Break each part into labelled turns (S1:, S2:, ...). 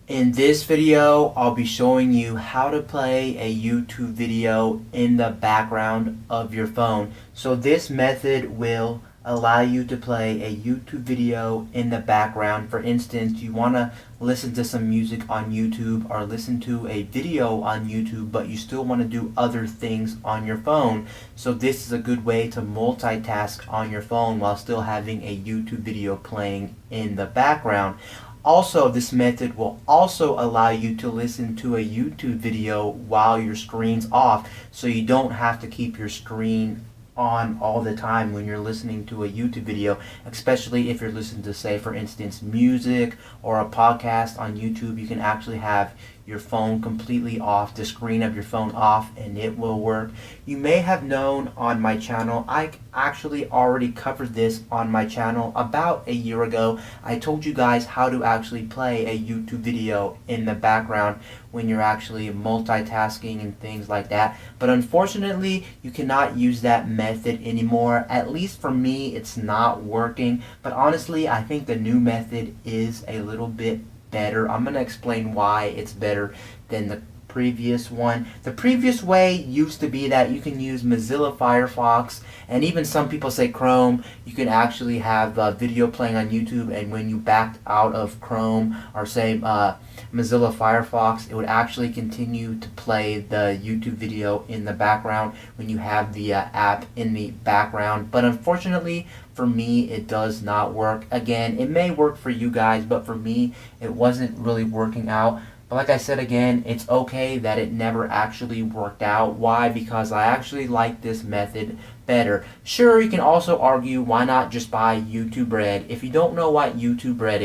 S1: In this video, I'll be showing you how to play a YouTube video in the background of your phone. So this method will allow you to play a YouTube video in the background. For instance, you want to listen to some music on YouTube or listen to a video on YouTube, but you still want to do other things on your phone. So this is a good way to multitask on your phone while still having a YouTube video playing in the background. Also, this method will also allow you to listen to a YouTube video while your screen's off, so you don't have to keep your screen on all the time when you're listening to a YouTube video, especially if you're listening to, say, for instance, music or a podcast on YouTube. You can actually have your phone completely off, the screen of your phone off, and it will work. You may have known on my channel, I actually already covered this on my channel about a year ago. I told you guys how to actually play a YouTube video in the background when you're actually multitasking and things like that. But unfortunately, you cannot use that method anymore. At least for me, it's not working. But honestly, I think the new method is a little bit better. I'm going to explain why it's better than the previous one. The previous way used to be that you can use Mozilla Firefox, and even some people say Chrome. You can actually have a video playing on YouTube, and when you backed out of Chrome or say Mozilla Firefox, it would actually continue to play the YouTube video in the background when you have the app in the background. But unfortunately for me, it does not work. Again, it may work for you guys, but for me, it wasn't really working out. But like I said again, it's okay that it never actually worked out. Why? Because I actually like this method better. Sure, you can also argue why not just buy YouTube Red. If you don't know what YouTube Red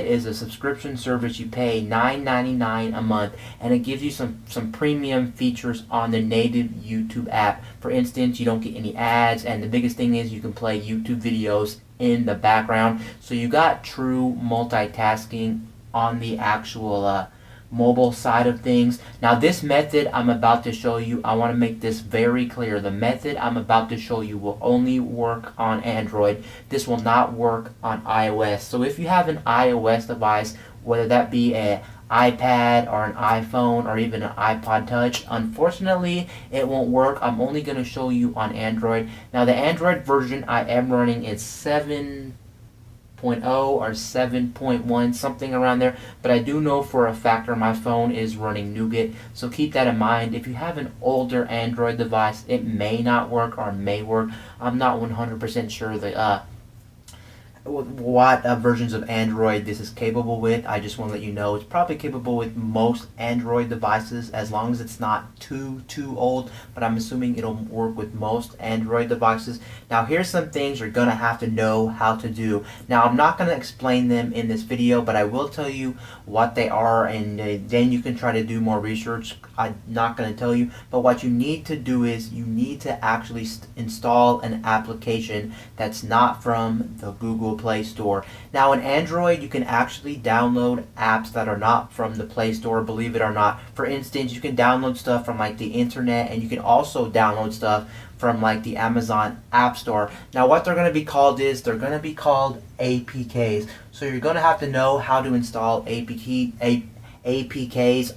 S1: is a subscription service. You pay $9.99 a month, and it gives you some premium features on the native YouTube app. For instance, you don't get any ads, and the biggest thing is you can play YouTube videos in the background. So you got true multitasking on the actual mobile side of things. Now this method I'm about to show you, I want to make this very clear. The method I'm about to show you will only work on Android. This will not work on iOS. So if you have an iOS device, whether that be an iPad or an iPhone or even an iPod Touch, unfortunately it won't work. I'm only going to show you on Android. Now the Android version I am running is 7.0 or 7.1, something around there, but I do know for a factor my phone is running Nougat, so keep that in mind. If you have an older Android device, it may not work or may work. I'm not 100% sure that what versions of Android this is capable with. I just want to let you know it's probably capable with most Android devices, as long as it's not too old, but I'm assuming it'll work with most Android devices. Now here's some things you're gonna have to know how to do. Now I'm not gonna explain them in this video, but I will tell you what they are, and then you can try to do more research. I'm not gonna tell you, but what you need to do is you need to actually install an application that's not from the Google Play Store. Now in Android, you can actually download apps that are not from the Play Store, believe it or not. For instance, you can download stuff from like the internet, and you can also download stuff from like the Amazon App Store. Now what they're going to be called is, they're going to be called APKs. So you're going to have to know how to install APKs.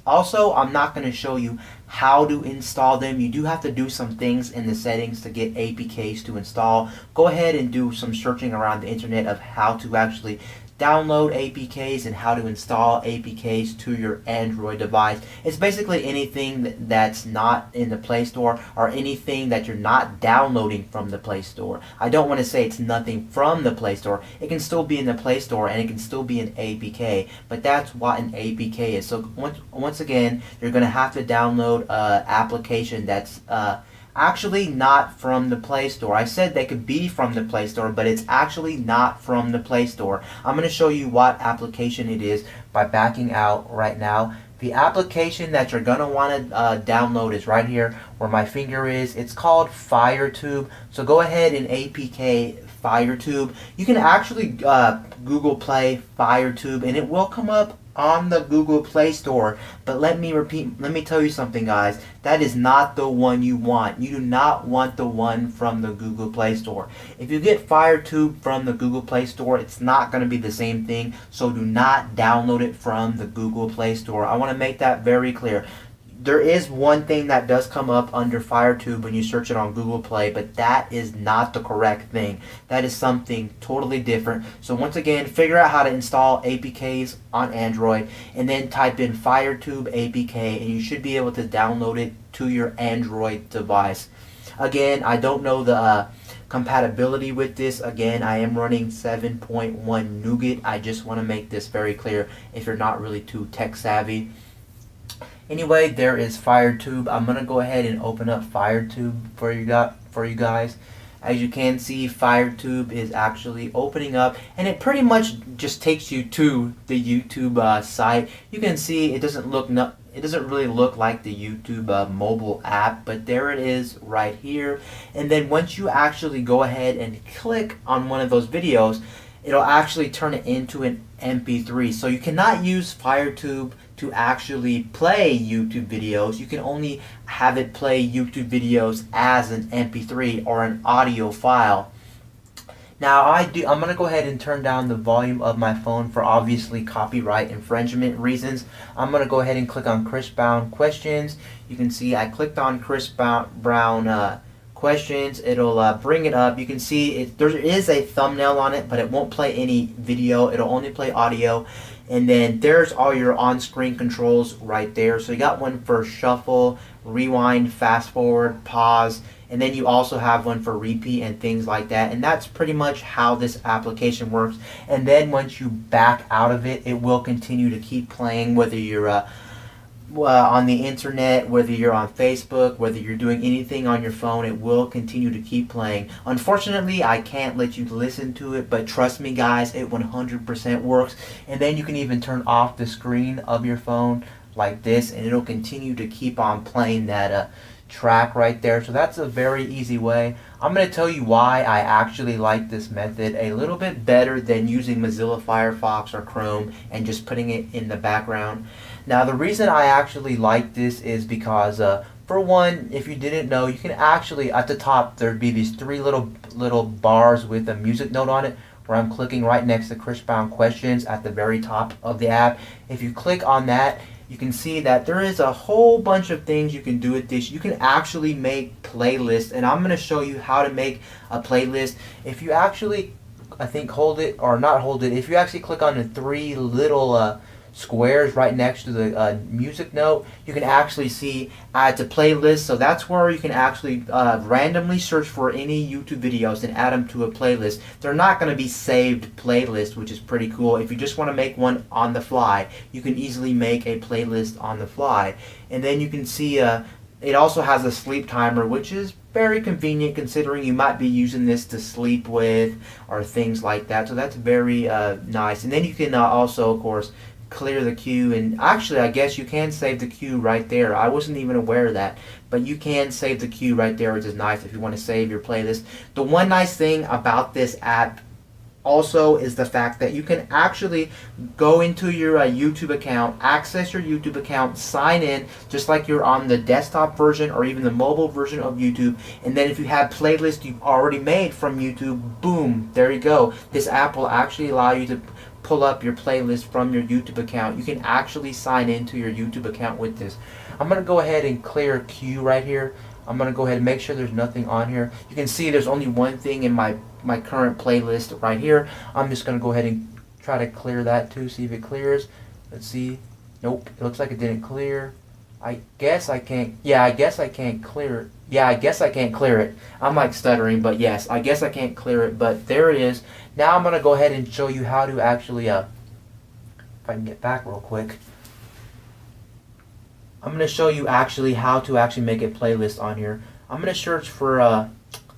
S1: Also, I'm not going to show you how to install them. You do have to do some things in the settings to get APKs to install. Go ahead and do some searching around the internet of how to actually download APKs and how to install APKs to your Android device. It's basically anything that's not in the Play Store or anything that you're not downloading from the Play Store. I don't want to say it's nothing from the Play Store. It can still be in the Play Store and it can still be an APK, but that's what an APK is. So once again, you're going to have to download an application that's actually not from the Play Store. I said they could be from the Play Store, but it's actually not from the Play Store. I'm going to show you what application it is by backing out right now. The application that you're going to want to download is right here where my finger is. It's called FireTube. So go ahead and APK FireTube, you can actually Google Play FireTube, and it will come up on the Google Play Store. But let me tell you something, guys. That is not the one you want. You do not want the one from the Google Play Store. If you get FireTube from the Google Play Store, it's not going to be the same thing. So do not download it from the Google Play Store. I want to make that very clear. There is one thing that does come up under FireTube when you search it on Google Play, but that is not the correct thing. That is something totally different. So once again, figure out how to install APKs on Android, and then type in FireTube APK, and you should be able to download it to your Android device. Again, I don't know the compatibility with this. Again, I am running 7.1 Nougat. I just want to make this very clear if you're not really too tech savvy. Anyway, there is FireTube. I'm going to go ahead and open up FireTube for you guys. As you can see, FireTube is actually opening up, and it pretty much just takes you to the YouTube site. You can see it doesn't really look like the YouTube mobile app, but there it is right here. And then once you actually go ahead and click on one of those videos, it'll actually turn it into an MP3. So you cannot use FireTube to actually play YouTube videos. You can only have it play YouTube videos as an MP3 or an audio file. Now I'm going to go ahead and turn down the volume of my phone for obviously copyright infringement reasons. I'm going to go ahead and click on Chris Brown questions. You can see I clicked on Chris Brown questions. It'll bring it up. You can see there is a thumbnail on it, but it won't play any video. It'll only play audio. And then there's all your on-screen controls right there. So you got one for shuffle, rewind, fast forward, pause, and then you also have one for repeat and things like that. And that's pretty much how this application works. And then once you back out of it, it will continue to keep playing, whether you're on the internet, whether you're on Facebook, whether you're doing anything on your phone, it will continue to keep playing. Unfortunately, I can't let you listen to it, but trust me guys, it 100% works. And then you can even turn off the screen of your phone like this, and it'll continue to keep on playing that track right there. So that's a very easy way. I'm going to tell you why I actually like this method a little bit better than using Mozilla Firefox or Chrome and just putting it in the background. Now the reason I actually like this is because for one, if you didn't know, you can actually at the top there'd be these three little bars with a music note on it, where I'm clicking right next to Chris Brown questions at the very top of the app. If you click on that, you can see that there is a whole bunch of things you can do with this. You can actually make playlists, and I'm going to show you how to make a playlist. If you actually, I think, if you actually click on the three little squares right next to the music note, you can actually see add to playlist. So that's where you can actually randomly search for any YouTube videos and add them to a playlist. They're not going to be saved playlists, which is pretty cool. If you just want to make one on the fly, you can easily make a playlist on the fly. And then you can see it also has a sleep timer, which is very convenient considering you might be using this to sleep with or things like that. So that's very nice. And then you can also, of course, clear the queue, and actually I guess you can save the queue right there. I wasn't even aware of that, but you can save the queue right there, which is nice if you want to save your playlist. The one nice thing about this app also is the fact that you can actually go into your YouTube account, access your YouTube account, sign in just like you're on the desktop version or even the mobile version of YouTube, and then if you have playlists you've already made from YouTube, boom, there you go. This app will actually allow you to pull up your playlist from your YouTube account. You can actually sign into your YouTube account with this. I'm going to go ahead and clear queue right here. I'm going to go ahead and make sure there's nothing on here. You can see there's only one thing in my current playlist right here. I'm just going to go ahead and try to clear that too, see if it clears. Let's see. Nope, it looks like it didn't clear. I guess I can't, I guess I can't clear it. Yeah, I guess I can't clear it. I'm like stuttering, but yes, I guess I can't clear it, but there it is. Now I'm going to go ahead and show you how to actually, if I can get back real quick. I'm going to show you actually how to actually make a playlist on here. I'm going to search for,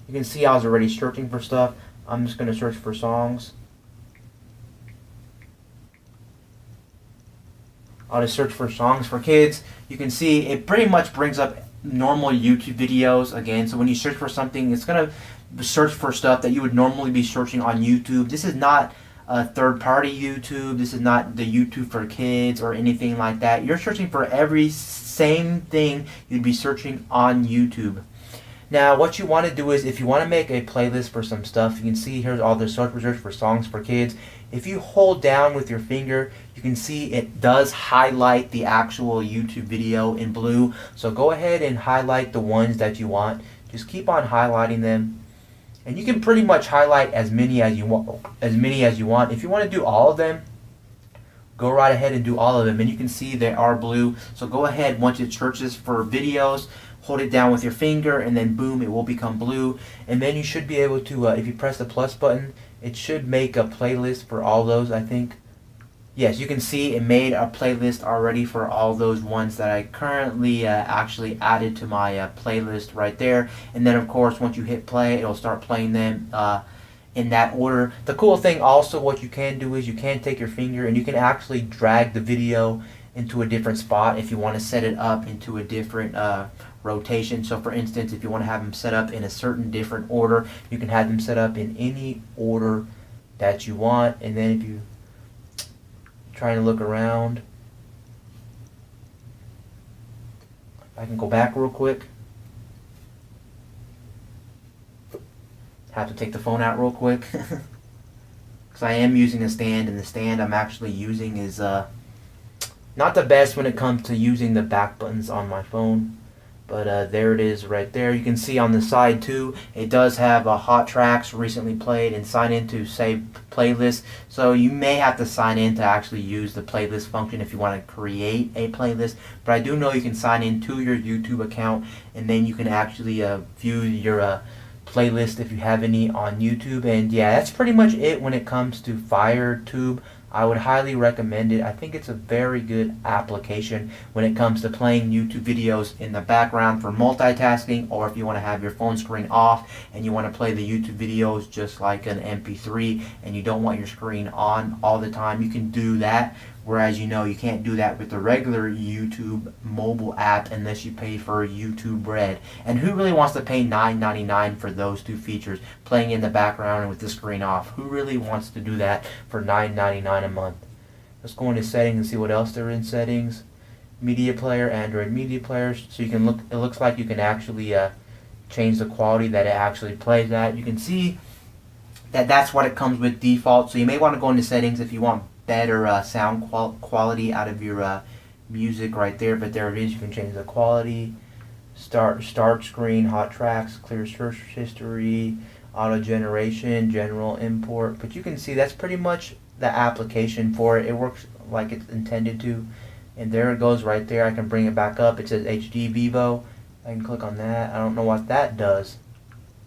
S1: you can see I was already searching for stuff. I'm just going to search for songs. I'll just search for songs for kids. You can see it pretty much brings up normal YouTube videos again. So when you search for something, it's gonna search for stuff that you would normally be searching on YouTube. This is not third-party YouTube. This is not the YouTube for kids or anything like that. You're searching for every same thing you'd be searching on YouTube. Now, what you want to do is, if you want to make a playlist for some stuff, you can see here's all the search results for songs for kids. If you hold down with your finger, you can see it does highlight the actual YouTube video in blue. So go ahead and highlight the ones that you want. Just keep on highlighting them. And you can pretty much highlight as many as you want. If you want to do all of them, go right ahead and do all of them. And you can see they are blue. So go ahead, once it searches for videos, hold it down with your finger, and then boom, it will become blue. And then you should be able to, if you press the plus button, it should make a playlist for all those, I think. Yes, you can see it made a playlist already for all those ones that I currently actually added to my playlist right there. And then of course, once you hit play, it'll start playing them in that order. The cool thing also, what you can do is you can take your finger and you can actually drag the video into a different spot if you want to set it up into a different rotation. So for instance, if you want to have them set up in a certain different order, you can have them set up in any order that you want. And then if you trying to look around, I can go back real quick. Have to take the phone out real quick because I am using a stand, and the stand I'm actually using is not the best when it comes to using the back buttons on my phone. But there it is right there. You can see on the side too, it does have hot tracks recently played and sign in to save playlist. So you may have to sign in to actually use the playlist function if you want to create a playlist. But I do know you can sign in to your YouTube account, and then you can actually view your playlist if you have any on YouTube. And yeah, that's pretty much it when it comes to FireTube. I would highly recommend it. I think it's a very good application when it comes to playing YouTube videos in the background for multitasking, or if you want to have your phone screen off and you want to play the YouTube videos just like an MP3 and you don't want your screen on all the time, you can do that. Whereas you can't do that with the regular YouTube mobile app unless you pay for YouTube Red. And who really wants to pay $9.99 for those two features, playing in the background and with the screen off? Who really wants to do that for $9.99 a month? Let's go into settings and see what else there in settings. Media player, Android media player. So you can look. It looks like you can actually change the quality that it actually plays at. You can see that that's what it comes with default. So you may want to go into settings if you want better sound quality out of your music right there. But there it is. You can change the quality, start screen, hot tracks, clear search history, auto generation, general import. But you can see that's pretty much the application for it. It works like it's intended to. And there it goes right there. I can bring it back up. It says HD Vivo. I can click on that. I don't know what that does.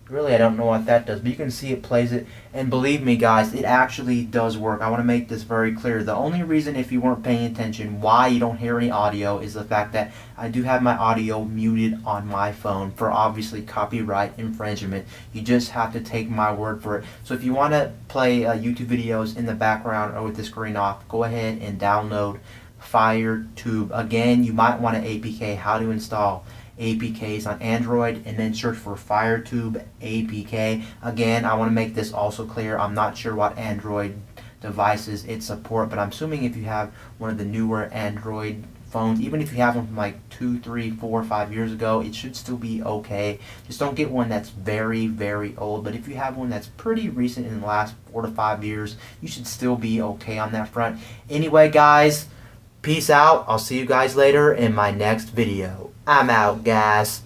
S1: Really, I don't know what that does, but you can see it plays it. And believe me, guys, it actually does work. I want to make this very clear. The only reason, if you weren't paying attention, why you don't hear any audio is the fact that I do have my audio muted on my phone for obviously copyright infringement. You just have to take my word for it. So if you want to play YouTube videos in the background or with the screen off, go ahead and download FireTube. Again, you might want to APK how to install APKs on Android, and then search for FireTube APK. Again, I want to make this also clear. I'm not sure what Android devices it support, but I'm assuming if you have one of the newer Android phones, even if you have one from like 2, 3, 4, 5 years ago, it should still be okay. Just don't get one that's very, very old. But if you have one that's pretty recent in the last 4 to 5 years, you should still be okay on that front. Anyway, guys, peace out. I'll see you guys later in my next video. I'm out, guys.